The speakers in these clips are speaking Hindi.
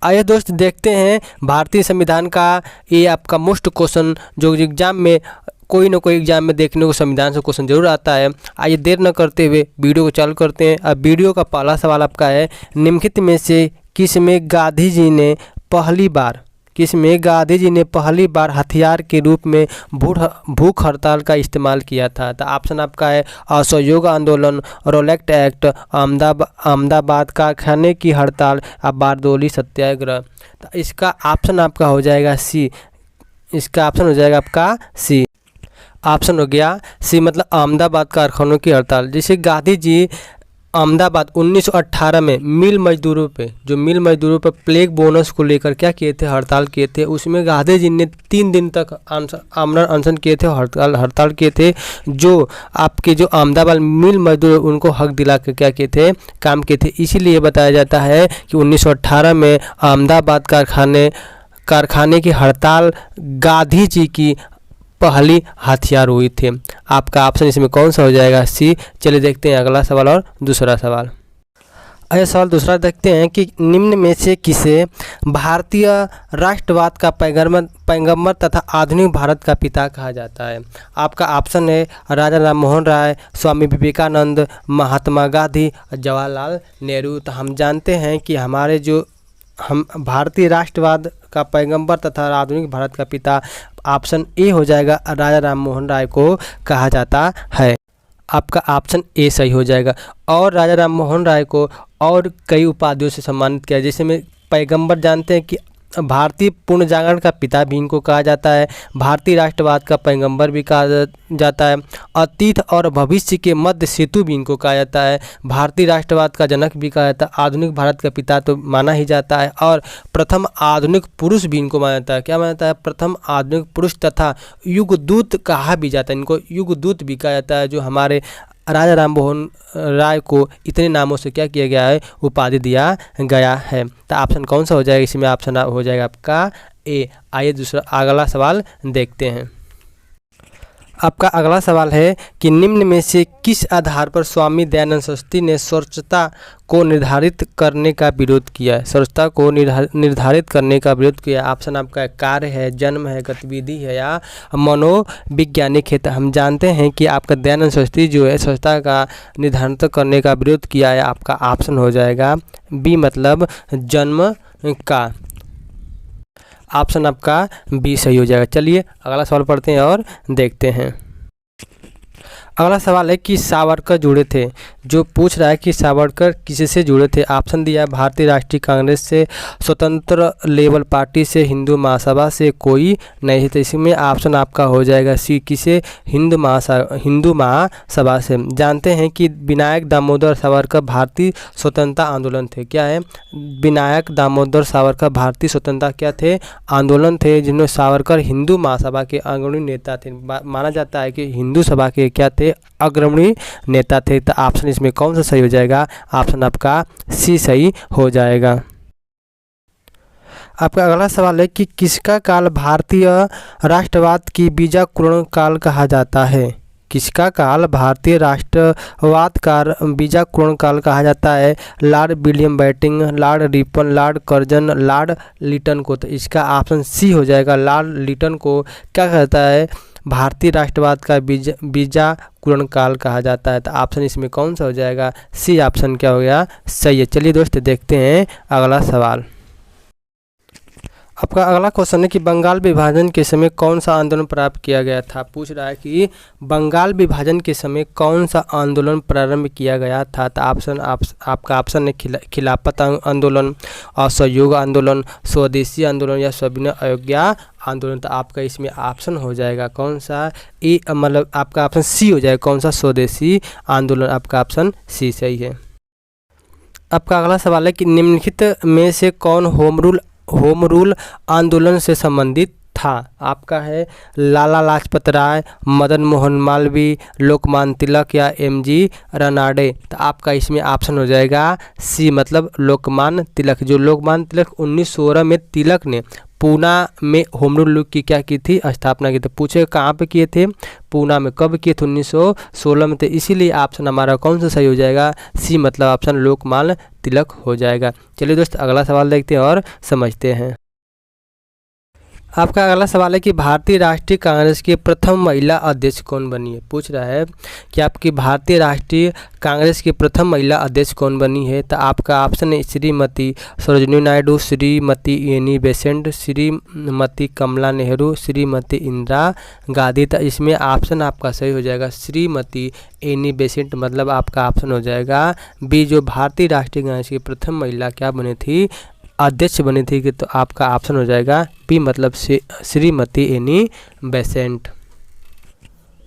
आइए दोस्त देखते हैं भारतीय संविधान का ये आपका मोस्ट क्वेश्चन जो एग्जाम में कोई ना कोई एग्जाम में देखने को संविधान से क्वेश्चन जरूर आता है। आइए देर न करते हुए वीडियो को चालू करते हैं। अब वीडियो का पहला सवाल आपका है, निम्नलिखित में से किस में गांधी जी ने पहली बार हथियार के रूप में भूख हड़ताल का इस्तेमाल किया था। तो ऑप्शन आपका है असहयोग आंदोलन, रोलेक्ट एक्ट, अहमदाबाद कारखाने की हड़ताल, बारदोली सत्याग्रह। तो इसका ऑप्शन आपका हो जाएगा सी। इसका ऑप्शन हो जाएगा आपका सी। ऑप्शन हो गया सी, मतलब अहमदाबाद कारखानों की हड़ताल। जैसे गांधी जी अहमदाबाद 1918 में मिल मजदूरों पे प्लेग बोनस को लेकर क्या किए थे, हड़ताल किए थे। उसमें गांधी जी ने 3 दिन तक आमरण अनशन किए थे, हड़ताल किए थे। जो आपके जो अहमदाबाद मिल मजदूर उनको हक दिला कर क्या किए थे, काम किए थे। इसीलिए बताया जाता है कि 1918 में अहमदाबाद कारखाने की हड़ताल गांधी जी की पहली हथियार हुई थी। आपका ऑप्शन इसमें कौन सा हो जाएगा, सी। चलिए देखते हैं अगला सवाल और दूसरा सवाल। अगला सवाल दूसरा देखते हैं कि निम्न में से किसे भारतीय राष्ट्रवाद का पैगंबर तथा आधुनिक भारत का पिता कहा जाता है। आपका ऑप्शन है राजा राममोहन राय, स्वामी विवेकानंद, महात्मा गांधी, जवाहरलाल नेहरू। तो हम जानते हैं कि हम भारतीय राष्ट्रवाद का पैगंबर तथा आधुनिक भारत का पिता ऑप्शन ए हो जाएगा, राजा राममोहन राय को कहा जाता है। आपका ऑप्शन ए सही हो जाएगा। और राजा राममोहन राय को और कई उपाधियों से सम्मानित किया, जैसे में पैगंबर जानते हैं कि भारतीय पूर्ण जागरण का पिता भी इनको कहा जाता है, भारतीय राष्ट्रवाद का पैगंबर भी कहा जाता है, अतीत और भविष्य के मध्य सेतु भी इनको कहा जाता है, भारतीय राष्ट्रवाद का जनक भी कहा जाता है, आधुनिक भारत का पिता तो माना ही जाता है, और प्रथम आधुनिक पुरुष भी इनको माना जाता है। क्या माना जाता है, प्रथम आधुनिक पुरुष तथा युगदूत कहा भी जाता है, इनको युगदूत भी कहा जाता है। जो हमारे राजा राममोहन राय को इतने नामों से क्या किया गया है, उपाधि दिया गया है। तो ऑप्शन कौन सा हो जाएगा, इसमें ऑप्शन हो जाएगा आपका ए। आइए दूसरा अगला सवाल देखते हैं। आपका अगला सवाल है कि निम्न में से किस आधार पर स्वामी दयानंद सरस्वती ने स्वच्छता को निर्धारित करने का विरोध किया है। स्वच्छता को निर्धारित करने का विरोध किया। ऑप्शन आपका कार्य है, जन्म है, गतिविधि है या मनोवैज्ञानिक है। तो हम जानते हैं कि आपका दयानंद सरस्वती जो है स्वच्छता का निर्धारित करने का विरोध किया है। आपका ऑप्शन हो जाएगा बी, मतलब जन्म का। ऑप्शन आपका बी सही हो जाएगा। चलिए अगला सवाल पढ़ते हैं और देखते हैं। अगला सवाल है कि सावरकर जुड़े थे। जो पूछ रहा है कि सावरकर किससे जुड़े थे। ऑप्शन दिया है भारतीय राष्ट्रीय कांग्रेस से, स्वतंत्र लेबर पार्टी से, हिंदू महासभा से, कोई नहीं है। तो इसमें ऑप्शन आपका हो जाएगा सी, किसे, हिंदू महासभा से। जानते हैं कि विनायक दामोदर सावरकर भारतीय स्वतंत्रता आंदोलन थे। क्या है, विनायक दामोदर सावरकर भारतीय स्वतंत्रता क्या थे, आंदोलन थे, जिनमें सावरकर हिंदू महासभा के अग्रणी नेता थे। माना जाता है कि हिंदू सभा के क्या थे, अग्रणी नेता थे। तो ऑप्शन इसमें कौन सा सही हो जाएगा, ऑप्शन आपका सी सही हो जाएगा। आपका अगला सवाल है कि किसका काल भारतीय राष्ट्रवाद की बीजाकुरण काल कहा जाता है। किसका काल भारतीय राष्ट्रवाद का बीजाकुरण काल कहा जाता है। Lord William Bentinck, Lord Ripon, Lord Curzon, Lord Lytton को। तो इसका ऑप्शन सी हो जाएगा। लॉर्ड लिटन को क्या कहता है, भारतीय राष्ट्रवाद का बीजाकुरण काल कहा जाता है। तो ऑप्शन इसमें कौन सा हो जाएगा, सी ऑप्शन क्या हो गया, सही है। चलिए दोस्त देखते हैं अगला सवाल। आपका अगला क्वेश्चन है कि बंगाल विभाजन के समय कौन सा आंदोलन प्रारंभ किया गया था। पूछ रहा है कि बंगाल विभाजन के समय कौन सा आंदोलन प्रारंभ किया गया था। तो आपका ऑप्शन है खिलाफत आंदोलन, असहयोग आंदोलन, स्वदेशी आंदोलन या सविनय अयोध्या आंदोलन। तो आपका इसमें ऑप्शन हो जाएगा कौन सा, ए, मतलब आपका ऑप्शन सी हो जाएगा, कौन सा, स्वदेशी आंदोलन। आपका ऑप्शन सी सही है। आपका अगला सवाल है कि निम्नलिखित में से कौन होम रूल आंदोलन से संबंधित था। आपका है लाला लाजपत राय, मदन मोहन मालवीय, लोकमान्य तिलक या एमजी रनाडे। तो आपका इसमें ऑप्शन हो जाएगा सी, मतलब लोकमान्य तिलक। जो लोकमान्य तिलक 1916 में तिलक ने पूना में होम रूल लीग की क्या की थी, स्थापना की थी। पूछे कहाँ पे किए थे, पूना में। कब किए थे, 1916 में थे। इसीलिए ऑप्शन हमारा कौन सा सही हो जाएगा, सी मतलब ऑप्शन लोकमान्य तिलक हो जाएगा। चलिए दोस्त अगला सवाल देखते हैं और समझते हैं। आपका अगला सवाल है कि भारतीय राष्ट्रीय कांग्रेस की प्रथम महिला अध्यक्ष कौन बनी है। पूछ रहा है कि आपकी भारतीय राष्ट्रीय कांग्रेस की प्रथम महिला अध्यक्ष कौन बनी है। तो आपका ऑप्शन है श्रीमती सरोजिनी नायडू, श्रीमती एनी बेसेंट, श्रीमती कमला नेहरू, श्रीमती इंदिरा गांधी। तो इसमें ऑप्शन आपका सही हो जाएगा श्रीमती एनी बेसेंट, मतलब आपका ऑप्शन हो जाएगा बी, जो भारतीय राष्ट्रीय कांग्रेस की प्रथम महिला क्या बनी थी, अध्यक्ष बनी थी। कि तो आपका ऑप्शन हो जाएगा बी, मतलब श्रीमती एनी बेसेंट।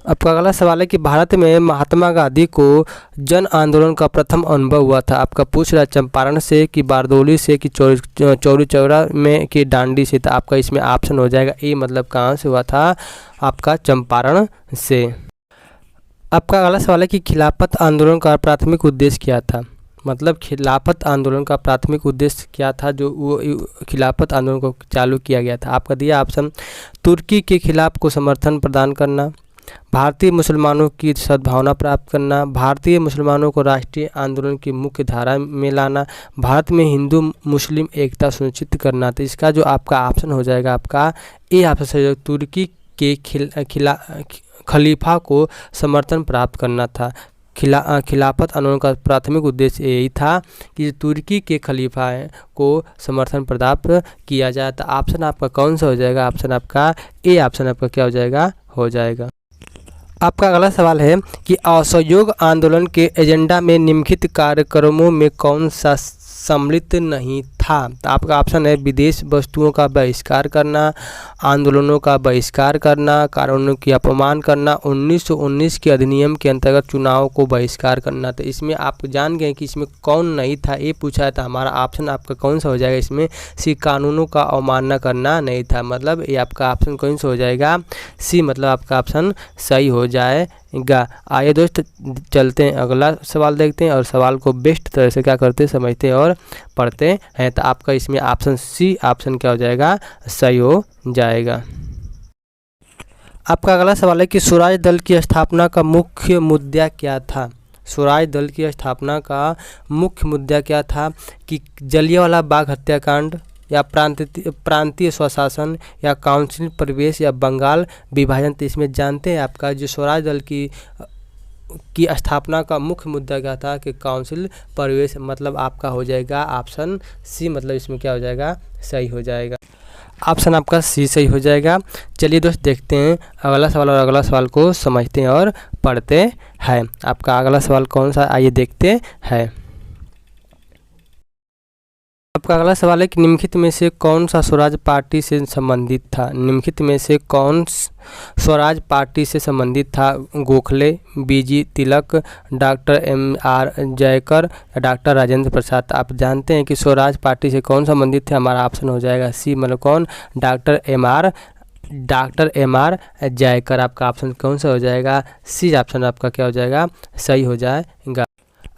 आपका अगला सवाल है कि भारत में महात्मा गांधी को जन आंदोलन का प्रथम अनुभव हुआ था। आपका पूछ रहा है चंपारण से कि बारदौली से कि चौरी चौरा में कि डांडी से। तो आपका इसमें ऑप्शन हो जाएगा ए, मतलब कहाँ से हुआ था, आपका चंपारण से। आपका अगला सवाल है कि खिलाफत आंदोलन का प्राथमिक उद्देश्य क्या था। मतलब खिलाफत आंदोलन का प्राथमिक उद्देश्य क्या था, जो वो खिलाफत आंदोलन को चालू किया गया था। आपका दिया ऑप्शन तुर्की के खिलाफ को समर्थन प्रदान करना, भारतीय मुसलमानों की सद्भावना प्राप्त करना, भारतीय मुसलमानों को राष्ट्रीय आंदोलन की मुख्य धारा में लाना, भारत में हिंदू मुस्लिम एकता सुनिश्चित करना। तो इसका जो आपका ऑप्शन हो जाएगा आपका ए ऑप्शन से, तुर्की के खलीफा को समर्थन प्राप्त करना था। खिलाफत आंदोलन का प्राथमिक उद्देश्य यही था कि तुर्की के खलीफा को समर्थन प्राप्त किया जाए। तो ऑप्शन आपका कौन सा हो जाएगा, ऑप्शन आपका ए ऑप्शन आपका क्या हो जाएगा। आपका अगला सवाल है कि असहयोग आंदोलन के एजेंडा में निम्नलिखित कार्यक्रमों में कौन सा सम्मिलित नहीं था। तो आपका ऑप्शन है विदेश वस्तुओं का बहिष्कार करना, आंदोलनों का बहिष्कार करना, कानूनों की अपमान करना, 1919 के अधिनियम के अंतर्गत चुनाव को बहिष्कार करना। तो इसमें आप जान गए कि इसमें कौन नहीं था, ये पूछा है। तो हमारा ऑप्शन आपका कौन सा हो जाएगा, इसमें सी कानूनों का अवमानना करना नहीं था। मतलब ये आपका ऑप्शन कौन सा हो जाएगा, सी, मतलब आपका ऑप्शन सही हो जाएगा। आइए दोस्त चलते हैं अगला सवाल देखते हैं और सवाल को बेस्ट तरह से क्या करते समझते हैं और पढ़ते हैं। तो आपका इसमें ऑप्शन सी ऑप्शन क्या हो जाएगा, सही हो जाएगा। आपका अगला सवाल है कि स्वराज दल की स्थापना का मुख्य मुद्दा क्या था। स्वराज दल की स्थापना का मुख्य मुद्दा क्या था कि जलियांवाला बाग हत्याकांड, या प्रांतीय स्वशासन, या काउंसिल प्रवेश, या बंगाल विभाजन। तो इसमें जानते हैं आपका जो स्वराज दल की स्थापना का मुख्य मुद्दा क्या था कि काउंसिल प्रवेश, मतलब आपका हो जाएगा ऑप्शन सी, मतलब इसमें क्या हो जाएगा, सही हो जाएगा। ऑप्शन आपका सी सही हो जाएगा। चलिए दोस्त देखते हैं अगला सवाल और अगला सवाल को समझते हैं और पढ़ते हैं। आपका अगला सवाल कौन सा, आइए देखते हैं। आपका अगला सवाल है कि निम्नलिखित में से कौन सा स्वराज पार्टी से संबंधित था। निम्नलिखित में से कौन स्वराज पार्टी से संबंधित था, Gokhale, BG Tilak, doctor MR Jayakar, doctor Rajendra Prasad. आप जानते हैं कि स्वराज पार्टी से कौन संबंधित थे, हमारा ऑप्शन हो जाएगा सी, मतलब कौन, डॉक्टर MR जयकर। आपका ऑप्शन कौन सा हो जाएगा, सी ऑप्शन आपका क्या हो जाएगा, सही हो जाएगा।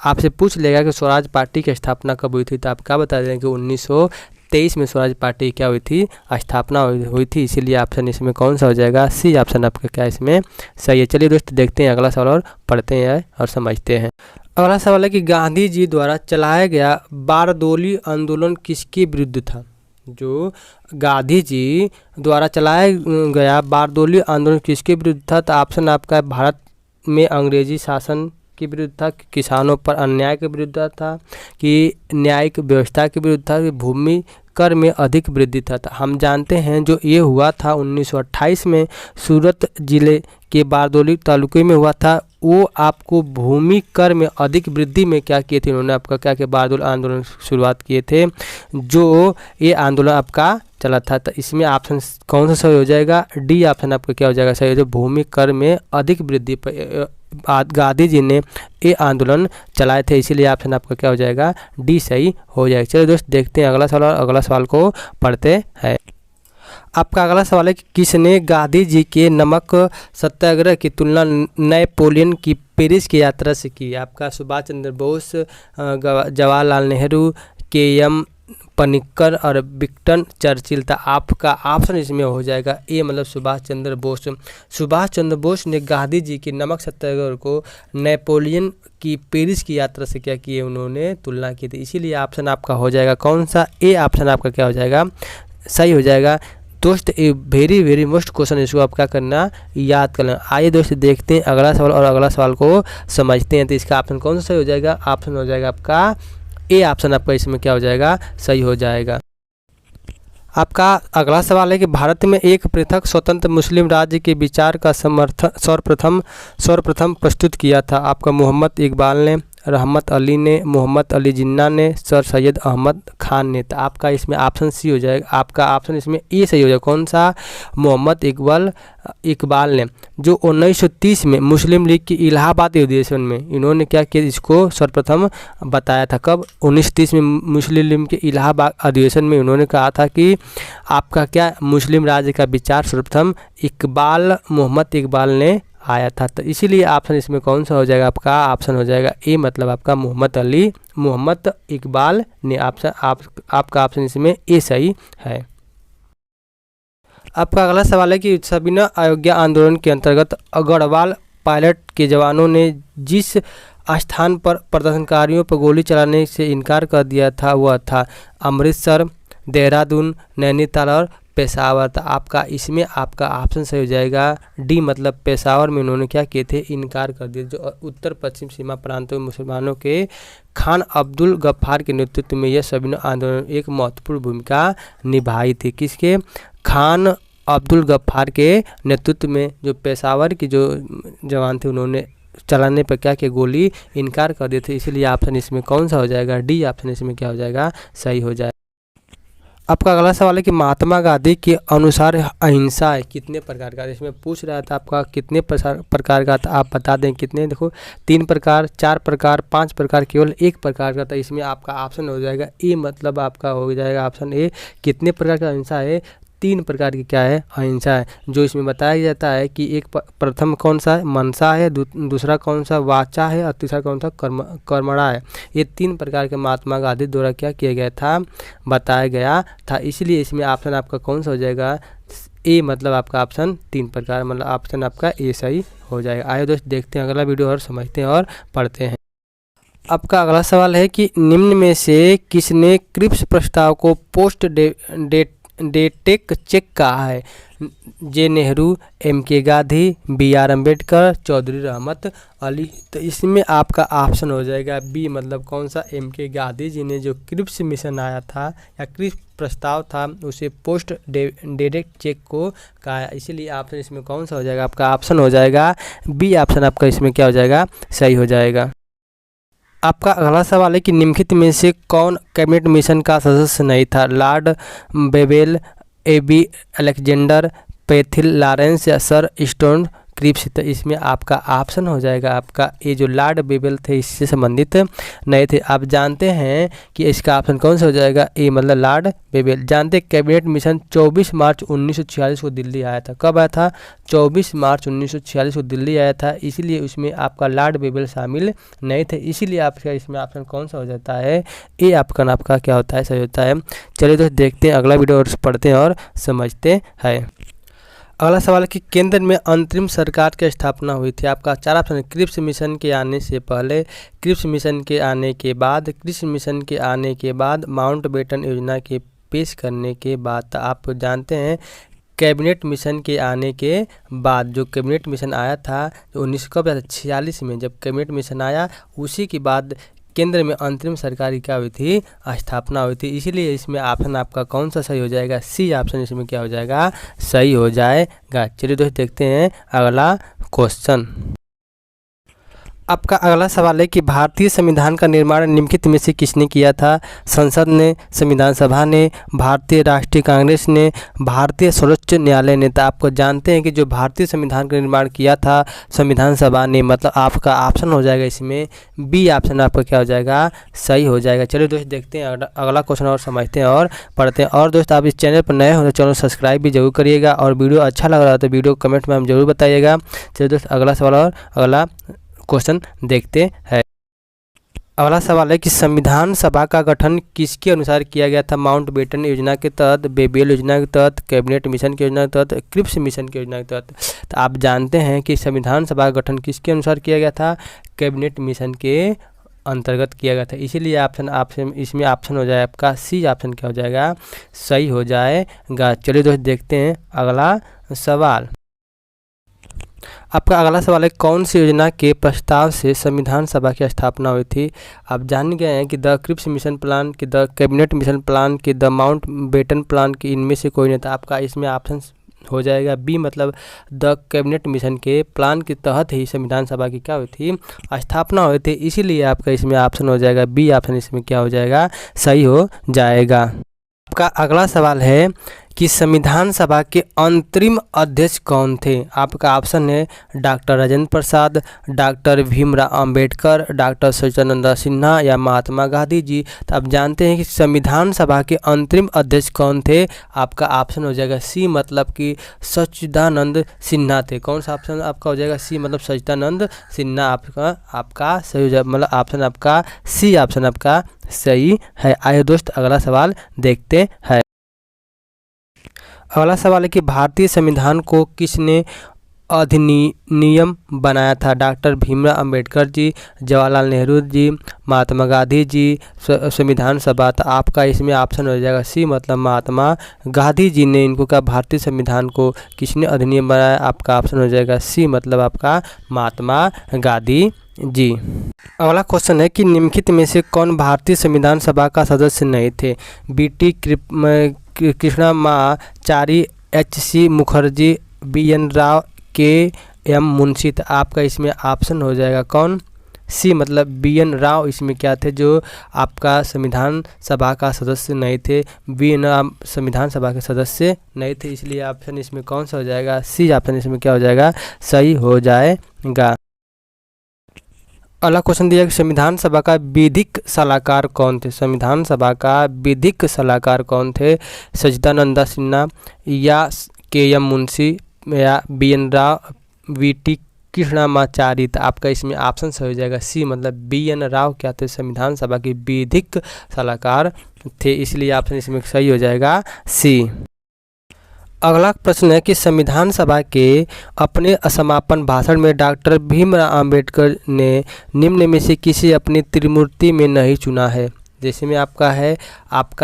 आपसे पूछ लेगा कि स्वराज पार्टी की स्थापना कब हुई थी, तो आप क्या बता दें कि 1923 में स्वराज पार्टी क्या हुई थी, स्थापना हुई थी। इसीलिए ऑप्शन इसमें कौन सा हो जाएगा, सी ऑप्शन आपका क्या इसमें सही है। चलिए दोस्त देखते हैं अगला सवाल और पढ़ते हैं और समझते हैं। अगला सवाल है कि गांधी जी द्वारा चलाया गया बारदौली आंदोलन किसके विरुद्ध था। जो गांधी जी द्वारा चलाया गया बारदौली आंदोलन किसके विरुद्ध था। तो ऑप्शन आपका भारत में अंग्रेजी शासन के विरुद्ध था, किसानों पर अन्याय के विरुद्ध था, कि न्यायिक व्यवस्था के विरुद्ध था, कि भूमि कर में अधिक वृद्धि था। हम जानते हैं जो ये हुआ था 1928 में सूरत जिले के बारदौली तालुके में हुआ था। वो आपको भूमि कर में अधिक वृद्धि में क्या किए थे, उन्होंने आपका क्या किया, बारदौली आंदोलन शुरुआत किए थे, जो ये आंदोलन आपका चला था। तो इसमें ऑप्शन कौन सा सही हो जाएगा, डी ऑप्शन आपका क्या हो जाएगा, सही हो जाएगा। भूमि कर में अधिक वृद्धि पर गांधी जी ने ये आंदोलन चलाए थे, इसीलिए ऑप्शन आपका क्या हो जाएगा, डी सही हो जाएगा। चलिए दोस्त देखते हैं अगला सवाल और अगला सवाल को पढ़ते हैं। आपका अगला सवाल है कि किसने गांधी जी के नमक सत्याग्रह की तुलना नेपोलियन की पेरिस की यात्रा से की। आपका सुभाष चंद्र बोस, जवाहरलाल नेहरू, KM पनिक्कर और विक्टन चर्चिल था। आपका ऑप्शन इसमें हो जाएगा ए मतलब सुभाष चंद्र बोस। सुभाष चंद्र बोस ने गांधी जी की नमक सत्याग्रह को नेपोलियन की पेरिस की यात्रा से क्या किए, उन्होंने तुलना की थी। इसीलिए ऑप्शन आपका हो जाएगा कौन सा, ए ऑप्शन आपका क्या हो जाएगा, सही हो जाएगा। दोस्त ये वेरी मोस्ट क्वेश्चन, इसको आप क्या करना, याद करना। आइए दोस्त देखते हैं अगला सवाल और अगला सवाल को समझते हैं। तो इसका ऑप्शन कौन सा सही हो जाएगा, ऑप्शन हो जाएगा आपका ए ऑप्शन आपका इसमें क्या हो जाएगा, सही हो जाएगा। आपका अगला सवाल है कि भारत में एक पृथक स्वतंत्र मुस्लिम राज्य के विचार का समर्थन सर्वप्रथम प्रस्तुत किया था। आपका मोहम्मद इकबाल ने, रहमत अली ने, मोहम्मद अली जिन्ना ने, सर सैयद अहमद खान ने। तो आपका इसमें ऑप्शन सी हो जाएगा, आपका ऑप्शन इसमें ए सही हो जाएगा। कौन सा, मोहम्मद इकबाल ने, जो 1930 में मुस्लिम लीग की इलाहाबाद अधिवेशन में इन्होंने क्या किया, इसको सर्वप्रथम बताया था। कब, 1930 में मुस्लिम लीग के इलाहाबाद अधिवेशन में उन्होंने कहा था कि आपका क्या मुस्लिम राज्य का विचार सर्वप्रथम मोहम्मद इकबाल ने आया था। तो इसीलिए ऑप्शन इसमें कौन सा हो जाएगा, आपका ऑप्शन हो जाएगा ए मतलब आपका मोहम्मद इकबाल ने। आपका ऑप्शन इसमें ए सही है। आपका अगला सवाल है कि सविनय अवज्ञा आंदोलन के अंतर्गत गढ़वाल पायलट के जवानों ने जिस स्थान पर प्रदर्शनकारियों पर गोली चलाने से इनकार कर दिया था वह था अमृतसर, देहरादून, नैनीताल और पेशावर। था आपका इसमें आपका ऑप्शन सही हो जाएगा डी मतलब पेशावर में उन्होंने क्या किए थे, इनकार कर दिया। जो उत्तर पश्चिम सीमा प्रांतों में मुसलमानों के खान अब्दुल गफ्फार के नेतृत्व में यह सविनय आंदोलन एक महत्वपूर्ण भूमिका निभाई थी। किसके, खान अब्दुल गफ्फार के नेतृत्व में जो पेशावर की जो जवान थे उन्होंने चलाने पर क्या किया, गोली इनकार कर दिए थे। इसलिए ऑप्शन इसमें कौन सा हो जाएगा, डी ऑप्शन इसमें क्या हो जाएगा, सही हो जाएगा। आपका अगला सवाल है कि महात्मा गांधी के अनुसार अहिंसा कितने प्रकार का, इसमें पूछ रहा था आपका कितने प्रकार का था, आप बता दें कितने। देखो 3 प्रकार, 4 प्रकार, 5 प्रकार, केवल 1 प्रकार का था। इसमें आपका ऑप्शन हो जाएगा ए मतलब आपका हो जाएगा ऑप्शन ए, कितने प्रकार का अहिंसा है, 3 प्रकार की क्या है, अहिंसा है। जो इसमें बताया जाता है कि एक प्रथम कौन सा है, मनसा है, दूसरा कौन सा वाचा है और तीसरा कौन सा कर्मणा है। ये 3 प्रकार के महात्मा गांधी द्वारा क्या किया गया था, बताया गया था। इसलिए इसमें ऑप्शन आपका कौन सा हो जाएगा, ए मतलब आपका ऑप्शन 3 प्रकार मतलब ऑप्शन आपका ए सही हो जाएगा। आइए दोस्त देखते हैं अगला वीडियो और समझते हैं और पढ़ते हैं। आपका अगला सवाल है कि निम्न में से किसने क्रिप्स प्रस्ताव को पोस्ट डेटेक चेक कहा है, जे नेहरू, एम के गांधी, बी आर अम्बेडकर, चौधरी रहमत अली। तो इसमें आपका ऑप्शन हो जाएगा बी मतलब कौन सा, एम के गांधी जी ने जो क्रिप्स मिशन आया था या क्रिप्स प्रस्ताव था उसे पोस्ट डायरेक्ट चेक को कहा। इसीलिए ऑप्शन इसमें कौन सा हो जाएगा, आपका ऑप्शन हो जाएगा बी ऑप्शन आपका इसमें क्या हो जाएगा, सही हो जाएगा। आपका अगला सवाल है कि निम्नलिखित में से कौन कैबिनेट मिशन का सदस्य नहीं था, लॉर्ड बेबेल, ए.बी. अलेक्जेंडर, पैथिल लॉरेंस या सर स्टोन क्रिप्स। तो इसमें आपका ऑप्शन हो जाएगा आपका ये जो लॉर्ड बेबेल थे इससे संबंधित नहीं थे। आप जानते हैं कि इसका ऑप्शन कौन सा हो जाएगा, ए मतलब लॉर्ड बेबेल। जानते कैबिनेट मिशन 24 मार्च 1946 को दिल्ली आया था। कब आया था, 24 मार्च 1946 को दिल्ली आया था। इसीलिए उसमें आपका लॉर्ड बेबेल शामिल नहीं थे। इसीलिए आपका इसमें ऑप्शन कौन सा हो जाता है, ए आपका क्या होता है, सही होता है। चलिए दोस्त देखते हैं अगला वीडियो और पढ़ते हैं और समझते हैं। अगला सवाल कि केंद्र में अंतरिम सरकार की स्थापना हुई थी। आपका 4 ऑप्शन, क्रिप्स मिशन के आने से पहले, क्रिप्स मिशन के आने के बाद, क्रिप्स मिशन के आने के बाद, माउंटबेटन योजना के पेश करने के बाद। आप जानते हैं कैबिनेट मिशन के आने के बाद जो कैबिनेट मिशन आया था जो 1946 में जब कैबिनेट मिशन आया उसी के बाद केंद्र में अंतरिम सरकार की क्या हुई थी, स्थापना हुई थी। इसीलिए इसमें ऑप्शन आपका कौन सा सही हो जाएगा, सी ऑप्शन इसमें क्या हो जाएगा, सही हो जाएगा। चलिए दोस्त देखते हैं अगला क्वेश्चन। आपका अगला सवाल है कि भारतीय संविधान का निर्माण निम्नलिखित में से किसने किया था, संसद ने, संविधान सभा ने, भारतीय राष्ट्रीय कांग्रेस ने, भारतीय सर्वोच्च न्यायालय ने। तो आपको जानते हैं कि जो भारतीय संविधान का निर्माण किया था संविधान सभा ने, मतलब आपका ऑप्शन हो जाएगा इसमें बी ऑप्शन आपका क्या हो जाएगा, सही हो जाएगा। चलिए दोस्त देखते हैं अगला क्वेश्चन और समझते हैं और पढ़ते हैं। और दोस्त आप इस चैनल पर नए हो तो चैनल सब्सक्राइब भी जरूर करिएगा और वीडियो अच्छा लग रहा है तो वीडियो कमेंट में हम जरूर बताइएगा। चलिए दोस्त अगला सवाल और अगला क्वेश्चन देखते हैं। अगला सवाल है कि संविधान सभा का गठन किसके अनुसार किया गया था? माउंटबेटन योजना के तहत, बेबियल योजना के तहत, कैबिनेट मिशन की योजना के तहत, क्रिप्स मिशन की योजना के तहत। तो आप जानते हैं कि संविधान सभा का गठन किसके अनुसार किया गया था? कैबिनेट मिशन के अंतर्गत किया गया था। इसीलिए ऑप्शन इसमें ऑप्शन हो जाए आपका सी ऑप्शन क्या हो जाएगा? सही हो जाएगा। चलिए दोस्त देखते हैं अगला सवाल। आपका अगला सवाल है कौन सी योजना के प्रस्ताव से संविधान सभा की स्थापना हुई थी? आप जान गए हैं कि द क्रिप्स मिशन प्लान, कि द कैबिनेट मिशन प्लान, कि द माउंटबेटन प्लान, की इनमें से कोई नहीं था। आपका इसमें ऑप्शन हो जाएगा बी, मतलब द कैबिनेट मिशन के प्लान के तहत ही संविधान सभा की क्या हुई थी? स्थापना हुई थी। इसीलिए आपका इसमें ऑप्शन हो जाएगा बी ऑप्शन, इसमें क्या हो जाएगा? सही हो जाएगा। आपका अगला सवाल है कि संविधान सभा के अंतरिम अध्यक्ष कौन थे? आपका ऑप्शन है डॉक्टर राजेंद्र प्रसाद, डॉक्टर भीमराव अंबेडकर, डॉक्टर सच्चिदानंद सिन्हा या महात्मा गांधी जी। तो आप जानते हैं कि संविधान सभा के अंतरिम अध्यक्ष कौन थे? आपका ऑप्शन हो जाएगा सी, मतलब कि सच्चिदानंद सिन्हा थे। कौन सा ऑप्शन आपका हो जाएगा? सी, मतलब सच्चिदानंद सिन्हा आपका सही हो जाएगा, मतलब ऑप्शन आपका सी ऑप्शन आपका सही है। आइए दोस्त अगला सवाल देखते हैं। अगला सवाल है कि भारतीय संविधान को किसने अधिनियम बनाया था? डॉक्टर भीमराव अंबेडकर जी, जवाहरलाल नेहरू जी, महात्मा गांधी जी, संविधान सभा। तो आपका इसमें ऑप्शन हो जाएगा सी, मतलब महात्मा गांधी जी ने इनको कहा। भारतीय संविधान को किसने अधिनियम बनाया? आपका ऑप्शन हो जाएगा सी, मतलब आपका महात्मा गांधी जी। अगला क्वेश्चन है कि निम्नलिखित में से कौन भारतीय संविधान सभा का सदस्य नहीं थे? बी.टी. कृष्णमाचारी, एच.सी. मुखर्जी, बी.एन. राव, के.एम. मुंशी। तो आपका इसमें ऑप्शन हो जाएगा कौन? सी, मतलब बी.एन. राव इसमें क्या थे? जो आपका संविधान सभा का सदस्य नहीं थे। बी.एन. राव संविधान सभा के सदस्य नहीं थे, इसलिए ऑप्शन इसमें कौन सा हो जाएगा? सी ऑप्शन इसमें क्या हो जाएगा? सही हो जाएगा। अगला क्वेश्चन दिया कि संविधान सभा का विधिक सलाहकार कौन थे? संविधान सभा का विधिक सलाहकार कौन थे? सच्चिदानंद सिन्हा या के.एम. मुंशी या बी.एन. राव, वी.टी. कृष्णमाचारी। तो आपका इसमें ऑप्शन सही हो जाएगा सी, मतलब बी.एन. राव क्या थे? संविधान सभा के विधिक सलाहकार थे, इसलिए ऑप्शन इसमें सही हो जाएगा सी। अगला प्रश्न है कि संविधान सभा के अपने समापन भाषण में डॉक्टर भीमराव अंबेडकर ने निम्न में से किसे अपनी त्रिमूर्ति में नहीं चुना है? जैसे में आपका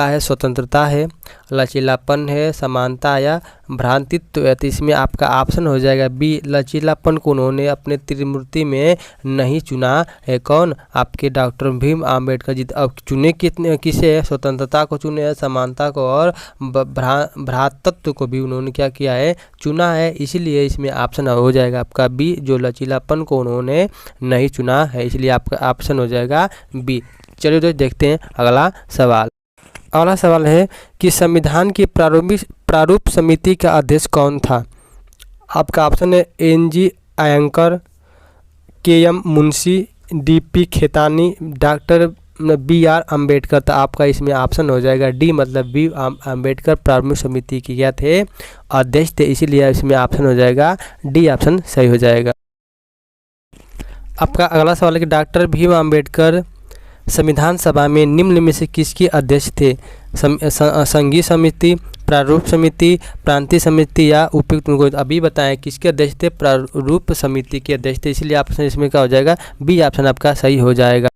है स्वतंत्रता है, लचीलापन है, समानता या भ्रातृत्व है। तो इसमें आपका ऑप्शन हो जाएगा बी, लचीलापन को उन्होंने अपने त्रिमूर्ति में नहीं चुना है। कौन? आपके डॉक्टर भीम अम्बेडकर जी। अब चुने किसे है? स्वतंत्रता को चुने है, समानता को और भ्रातृत्व को भी उन्होंने क्या किया है? चुना है। इसीलिए इसमें ऑप्शन हो जाएगा आपका बी, जो लचीलापन को उन्होंने नहीं चुना है, इसलिए आपका ऑप्शन हो जाएगा बी। चलिए तो देखते हैं अगला सवाल। अगला सवाल है कि संविधान की प्रारूप समिति का अध्यक्ष कौन था? आपका ऑप्शन है एन.जी. अयंकर, के.एम. मुंशी, डी.पी. खेतानी, डॉक्टर बी.आर. अम्बेडकर। तो आपका इसमें ऑप्शन हो जाएगा डी, मतलब बी अम्बेडकर प्रारूप समिति के क्या थे? अध्यक्ष थे, इसीलिए इसमें ऑप्शन हो जाएगा डी ऑप्शन सही हो जाएगा। आपका अगला सवाल है कि डॉक्टर भीम अम्बेडकर संविधान सभा में निम्न में से किसके अध्यक्ष थे? संघीय समिति, प्रारूप समिति, प्रांतीय समिति या उपयुक्त? उनको अभी बताएं किसके अध्यक्ष थे? प्रारूप समिति के अध्यक्ष थे, इसलिए ऑप्शन इसमें क्या हो जाएगा? बी ऑप्शन आपका सही हो जाएगा।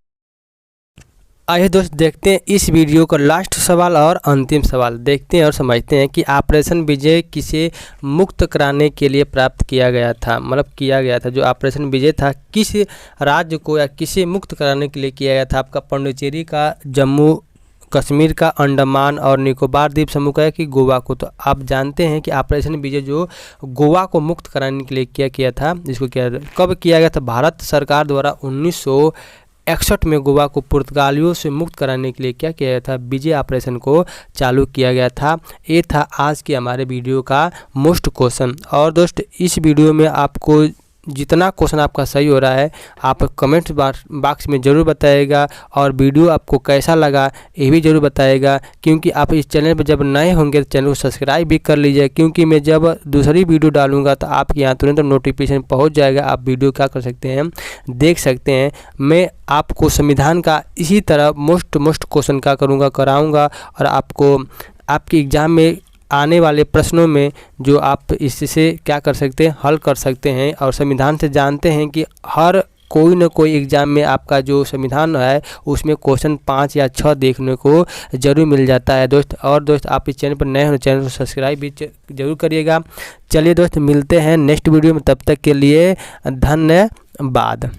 आइए दोस्त देखते हैं इस वीडियो का लास्ट सवाल और अंतिम सवाल। देखते हैं और समझते हैं कि ऑपरेशन विजय किसे मुक्त कराने के लिए प्राप्त किया गया था? मतलब किया गया था, जो ऑपरेशन विजय था किस राज्य को या किसे मुक्त कराने के लिए किया गया था? आपका पांडिचेरी का, जम्मू कश्मीर का, अंडमान और निकोबार द्वीप समूह का, कि गोवा को? तो आप जानते हैं कि ऑपरेशन विजय जो गोवा को मुक्त कराने के लिए किया था, इसको कब किया गया था? भारत सरकार द्वारा 1961 में गोवा को पुर्तगालियों से मुक्त कराने के लिए क्या किया गया था? विजय ऑपरेशन को चालू किया गया था। ये था आज के हमारे वीडियो का मोस्ट क्वेश्चन। और दोस्त इस वीडियो में आपको जितना क्वेश्चन आपका सही हो रहा है आप कमेंट बॉक्स में ज़रूर बताइएगा, और वीडियो आपको कैसा लगा ये भी ज़रूर बताइएगा। क्योंकि आप इस चैनल पर जब नए होंगे तो चैनल को सब्सक्राइब भी कर लीजिए, क्योंकि मैं जब दूसरी वीडियो डालूंगा तो आपके यहाँ तुरंत नोटिफिकेशन पहुँच जाएगा। आप वीडियो क्या कर सकते हैं, देख सकते हैं। मैं आपको संविधान का इसी तरह मोस्ट क्वेश्चन क्या करूँगा, कराऊँगा, और आपको आपके एग्ज़ाम में आने वाले प्रश्नों में जो आप इससे क्या कर सकते हैं, हल कर सकते हैं। और संविधान से जानते हैं कि हर कोई न कोई एग्ज़ाम में आपका जो संविधान है उसमें क्वेश्चन 5 या 6 देखने को ज़रूर मिल जाता है दोस्त। और दोस्त आप इस चैनल पर नए हो, चैनल को सब्सक्राइब भी ज़रूर करिएगा। चलिए दोस्त, मिलते हैं नेक्स्ट वीडियो में, तब तक के लिए धन्यवाद।